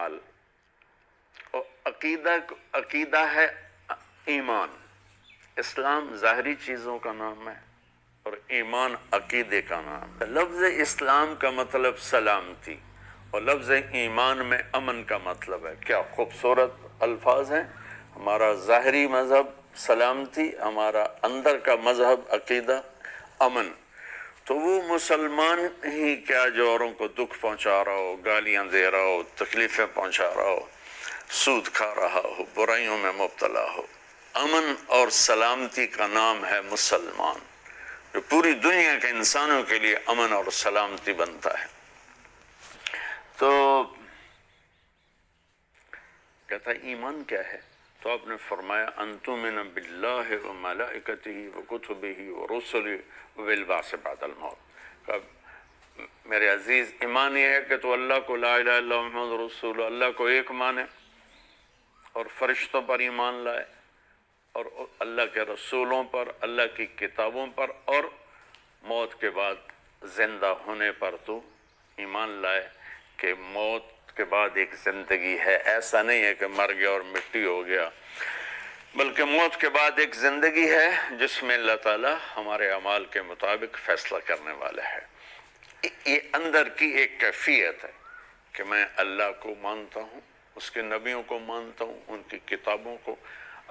اور عقیدہ ہے ایمان. اسلام ظاہری چیزوں کا نام ہے اور ایمان عقیدے کا نام ہے. لفظ اسلام کا مطلب سلامتی اور لفظ ایمان میں امن کا مطلب ہے. کیا خوبصورت الفاظ ہیں. ہمارا ظاہری مذہب سلامتی، ہمارا اندر کا مذہب عقیدہ امن. تو وہ مسلمان ہی کیا جو اوروں کو دکھ پہنچا رہا ہو، گالیاں دے رہا ہو، تکلیفیں پہنچا رہا ہو، سود کھا رہا ہو، برائیوں میں مبتلا ہو. امن اور سلامتی کا نام ہے مسلمان، جو پوری دنیا کے انسانوں کے لیے امن اور سلامتی بنتا ہے. تو کہتا ہے ایمان کیا ہے؟ تو آپ نے فرمایا ان تؤمن باللہ و ملائکتہ و کتبہ و رسلہ والبعث بعد الموت. میرے عزیز، ایمان یہ ہے کہ تو اللہ کو لا الہ الا اللہ محمد رسول اللہ کو ایک مانے اور فرشتوں پر ایمان لائے اور اللہ کے رسولوں پر، اللہ کی کتابوں پر، اور موت کے بعد زندہ ہونے پر تو ایمان لائے کہ موت کے بعد ایک زندگی ہے. ایسا نہیں ہے کہ مر گیا اور مٹی ہو گیا، بلکہ موت کے بعد ایک زندگی ہے جس میں اللہ تعالی ہمارے اعمال کے مطابق فیصلہ کرنے والا ہے. یہ اندر کی ایک کیفیت ہے کہ میں اللہ کو مانتا ہوں، اس کے نبیوں کو مانتا ہوں، ان کی کتابوں کو.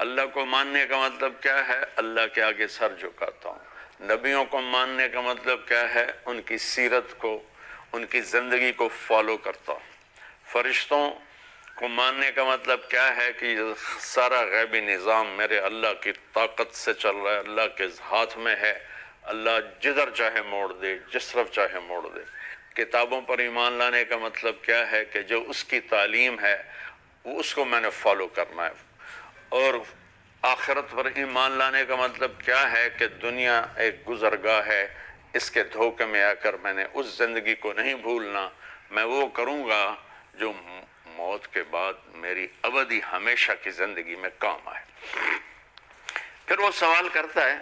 اللہ کو ماننے کا مطلب کیا ہے؟ اللہ کے آگے سر جھکاتا ہوں. نبیوں کو ماننے کا مطلب کیا ہے؟ ان کی سیرت کو، ان کی زندگی کو فالو کرتا ہوں. فرشتوں کو ماننے کا مطلب کیا ہے کہ یہ سارا غیبی نظام میرے اللہ کی طاقت سے چل رہا ہے، اللہ کے ہاتھ میں ہے. اللہ جدھر چاہے موڑ دے، جس طرف چاہے موڑ دے. کتابوں پر ایمان لانے کا مطلب کیا ہے کہ جو اس کی تعلیم ہے وہ اس کو میں نے فالو کرنا ہے. اور آخرت پر ایمان لانے کا مطلب کیا ہے کہ دنیا ایک گزرگاہ ہے، اس کے دھوکے میں آ کر میں نے اس زندگی کو نہیں بھولنا. میں وہ کروں گا جو موت کے بعد میری ابدی ہمیشہ کی زندگی میں کام آئے. پھر وہ سوال کرتا ہے،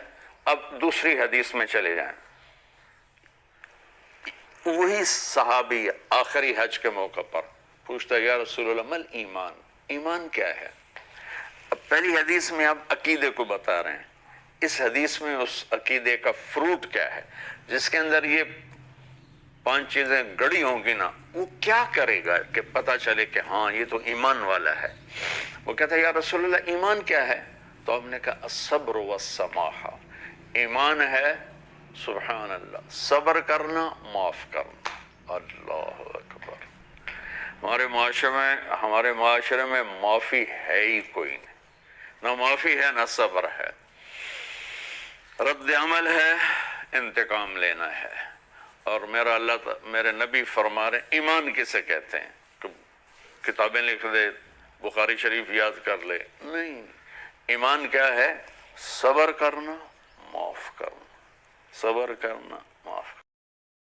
اب دوسری حدیث میں چلے جائیں. وہی صحابی آخری حج کے موقع پر پوچھتا ہے یا رسول اللہ مل ایمان، ایمان کیا ہے؟ اب پہلی حدیث میں آپ عقیدے کو بتا رہے ہیں، اس حدیث میں اس عقیدے کا فروٹ کیا ہے جس کے اندر یہ 5 چیزیں گڑی ہوں گی نا، وہ کیا کرے گا کہ پتہ چلے کہ ہاں یہ تو ایمان والا ہے. وہ کہتا ہے یا رسول اللہ ایمان کیا ہے؟ تو آپ نے کہا الصبر والسماحہ. ایمان ہے سبحان اللہ صبر کرنا، معاف کرنا. اللہ اکبر. ہمارے معاشرے میں معافی ہے ہی کوئی نہیں. نہ معافی ہے نہ صبر ہے. رد عمل ہے، انتقام لینا ہے. اور میرے نبی فرما رہے ایمان کسے کہتے ہیں کہ کتابیں لکھ دے، بخاری شریف یاد کر لے. نہیں، ایمان کیا ہے؟ صبر کرنا، معاف کرنا. صبر کرنا، معاف